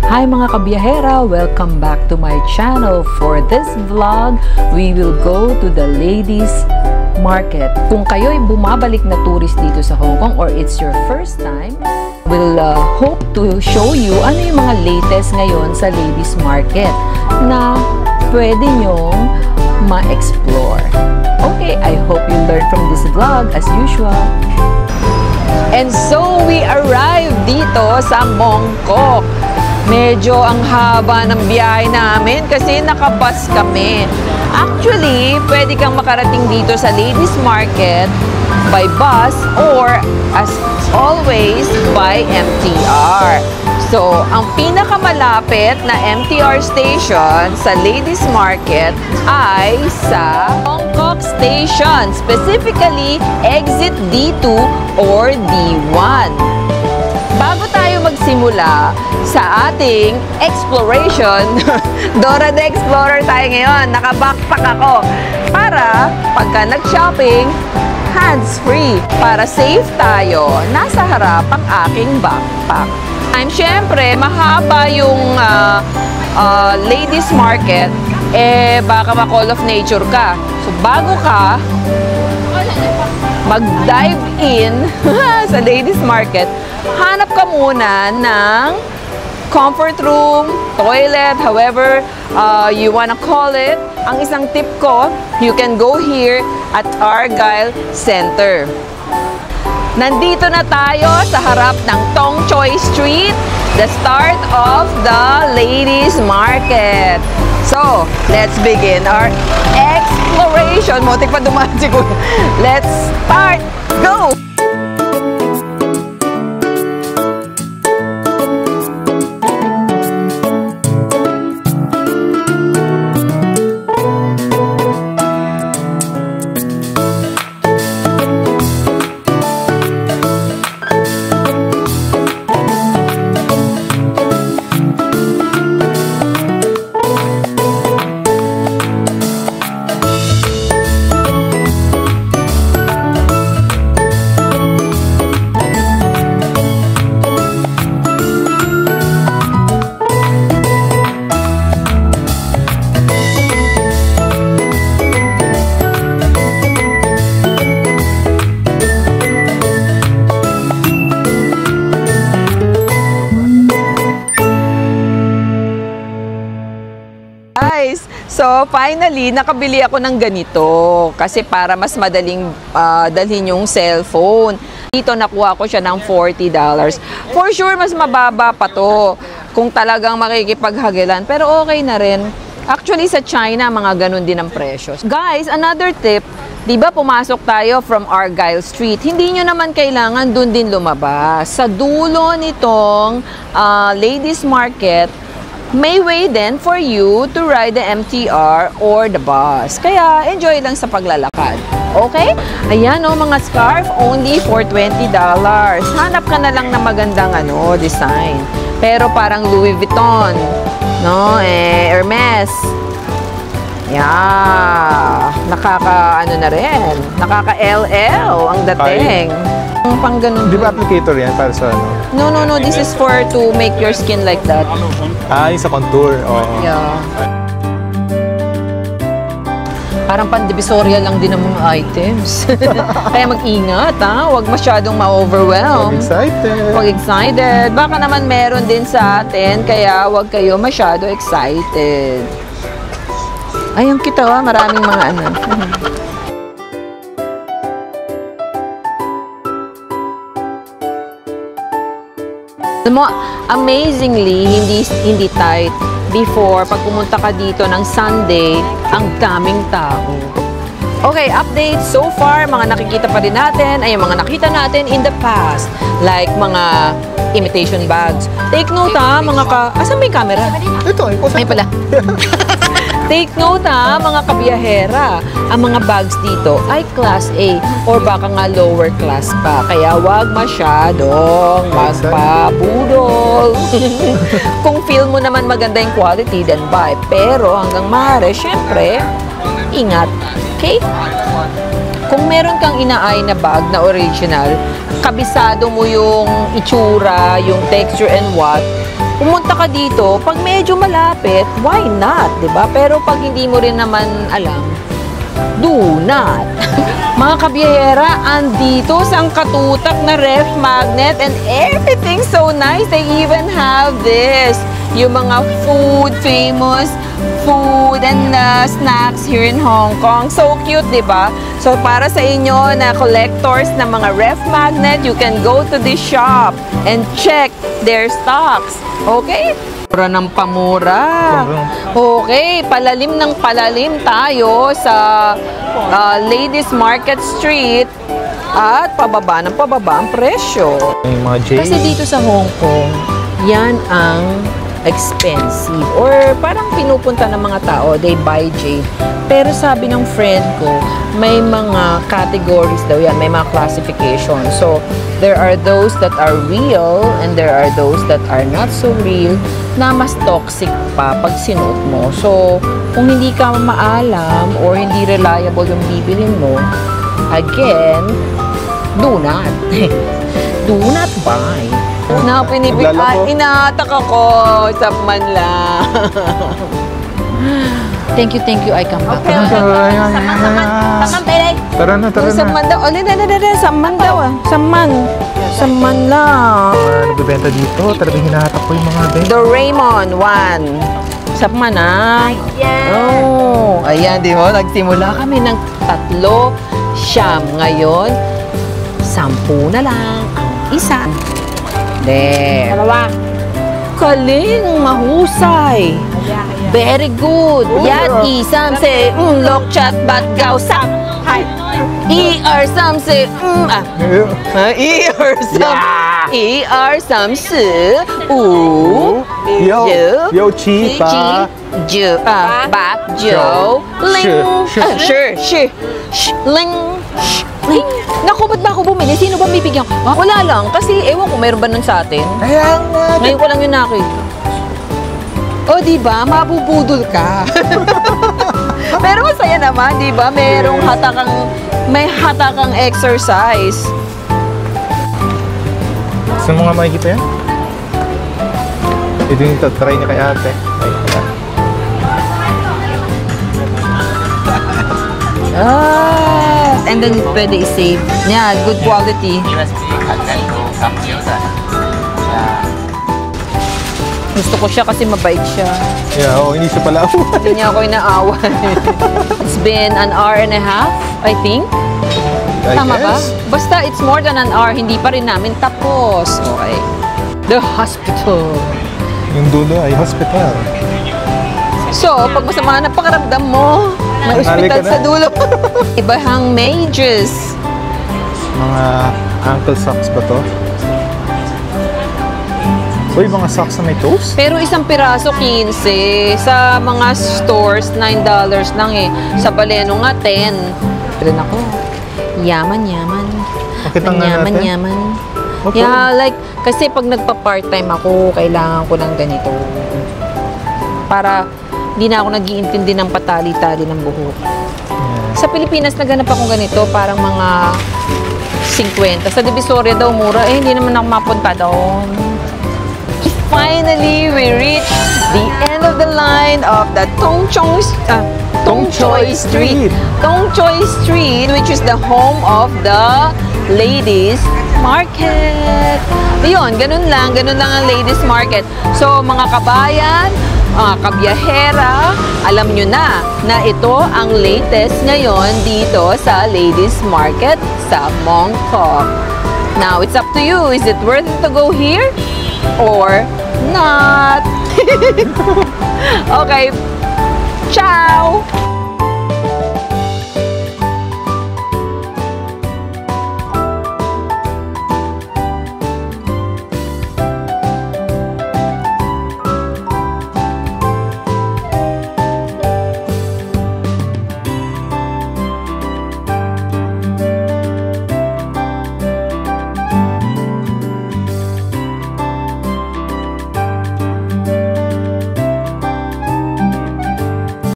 Hi mga kabiyahera! Welcome back to my channel. For this vlog, we will go to the ladies market. Kung kayo'y bumabalik na tourist dito sa Hong Kong or it's your first time, we'll hope to show you ano yung mga latest ngayon sa ladies market na pwede nyong ma-explore. Okay, I hope you learn from this vlog as usual. And so, we arrived dito sa Mong Kok. Medyo ang haba ng biyahe namin kasi nakabus kami. Actually, pwede kang makarating dito sa ladies market by bus or as always by MTR. So, ang pinakamalapit na MTR station sa ladies market ay sa Mong Kok Station, specifically exit D2 or D1. Bago tayo magsimula sa ating exploration, Dora the Explorer tayo ngayon. Naka-backpack ako para pagka nag-shopping, hands-free. Para safe tayo, nasa harap ang aking backpack. Siyempre, mahaba yung ladies market, baka ma-call of nature ka. So, bago ka mag-dive in sa ladies market, hanap ka muna ng comfort room, toilet, however you wanna call it. Ang isang tip ko, you can go here at Argyle Center. Nandito na tayo sa harap ng Tong Choi Street, the start of the ladies market. So, let's begin our exploration. Motik pa dumaan siguro. Let's start! Go! So, finally, nakabili ako ng ganito kasi para mas madaling dalhin yung cellphone. Dito nakuha ko siya ng $40. For sure, mas mababa pa to kung talagang makikipaghagilan. Pero okay na rin. Actually, sa China, mga ganun din ang presyo. Guys, another tip. Diba pumasok tayo from Argyle Street? Hindi nyo naman kailangan dun din lumabas. Sa dulo nitong ladies market, may way din for you to ride the MTR or the bus. Kaya, enjoy lang sa paglalakad. Okay? Ayan o, mga scarf, only for $20. Hanap ka na lang na magandang design. Pero parang Louis Vuitton, no? Hermes. Yeah. Na rin. Nakaka-LL ang dating. Pang ganun. Di ba applicator yan para sa No. This is for to make your skin like that. Yung sa contour. Oh. Yeah. Parang pan-divisoria lang din ang mga items. Kaya mag-ingat, ha? Huwag masyadong ma-overwhelm. Huwag excited. Huwag excited. Baka naman meron din sa atin, kaya huwag kayo masyado excited. Ay, ang kita, ha? Maraming mga amazingly, hindi tight. Before, pag pumunta ka dito ng Sunday, ang daming tao. Okay, update. So far, mga nakikita pa rin natin ay yung mga nakita natin in the past. Like mga imitation bags. Take note ha, asan may camera? Ito, ay pala. Take note ha, mga kabiyahera. Ang mga bags dito ay class A or baka nga lower class pa. Kaya wag masyadong magpabudol. Kung feel mo naman maganda yung quality, then buy. Pero hanggang maaari, syempre, ingat. Okay? Kung meron kang inaay na bag na original, kabisado mo yung itsura, yung texture and what, pumunta ka dito, pag medyo malapit, why not, di ba? Pero pag hindi mo rin naman alam, do not. Mga kabiyahera, andito sa katutak na ref magnet and everything so nice. They even have this. Yung mga famous food and snacks here in Hong Kong. So cute, di ba? So para sa inyo na collectors ng mga ref magnet, you can go to this shop and check their stocks. Okay? Mura ng pamura. Okay, palalim ng palalim tayo sa Ladies Market Street at pababa ng pababa ang presyo. Yung mga J. Kasi dito sa Hong Kong, yan ang expensive or parang pinupunta ng mga tao, they buy jade. Pero sabi ng friend ko, may mga categories daw yan, may mga classification. So, there are those that are real and there are those that are not so real na mas toxic pa pag sinuot mo. So, kung hindi ka maalam or hindi reliable yung bibilin mo, again, do not. Do not buy. Na inatak ako sa man lang. Thank you, I come back. Tara na. Saman daw. Saman daw ah. Saman lang. Nagbibenta dito. Talagang hinahatak ko yung mga benta. Doraemon 1. Saman ah. Oh, ayan, di ba? Nagsimula kami ng 3 siyam. Ngayon, 10 na lang ang isa. There. Kaling, mahusay. Very good. Yan, isam se, lok chat bat gao sap. Sam se, sam se, Yo chi pa. Ba jo ling. Ling. Naku, ba't ba ako bumili? Sino ba bibigyan ko? Wala lang. Kasi, ewan ko, mayroon ba nun sa atin? Ayan nga. Ngayon ko lang yun nakita. O, diba? Mabubudol ka. Pero masaya naman, diba? May hatakang exercise. Gusto mo nga makikita yan? Ito yung try niya kay ate. And then pwede i-save. Yeah, good quality. Gusto ko siya kasi mabait siya. Yeah, hindi siya pala. Hindi niya ako inaaway. It's been 1.5 hours, I think. Tama ba? Basta it's more than 1 hour, hindi pa rin namin tapos. Okay. The hospital. Yung dulo ay hospital. So, pag masama na pakaramdam mo, may hospital sa dulo. Ibahang mages. Mga ankle socks ba to? Uy, mga socks na may toes? Pero isang piraso, 15. Sa mga stores, $9 lang eh. Sa Baleno nga, 10. Pero ako, yaman. Pakita nga natin. Yaman. Okay. Yeah, like, kasi pag nagpa-part-time ako, kailangan ko ng ganito. Para hindi na ako nag-iintindi ng patali-tali ng buhok. Yeah. Sa Pilipinas, naganap akong ganito, parang mga 50. Sa Divisoria daw, mura. Eh, hindi naman ako mapunta doon. Finally, we reached the end of the line of the Tung Choi Street. Tung Choi Street, which is the home of the Ladies Market. Ayun, ganun lang ang Ladies Market. So, mga kabayan, mga kabiyahera, alam nyo na ito ang latest ngayon dito sa Ladies Market sa Mong Kok. Now, it's up to you. Is it worth it to go here? Or not? Okay. Ciao!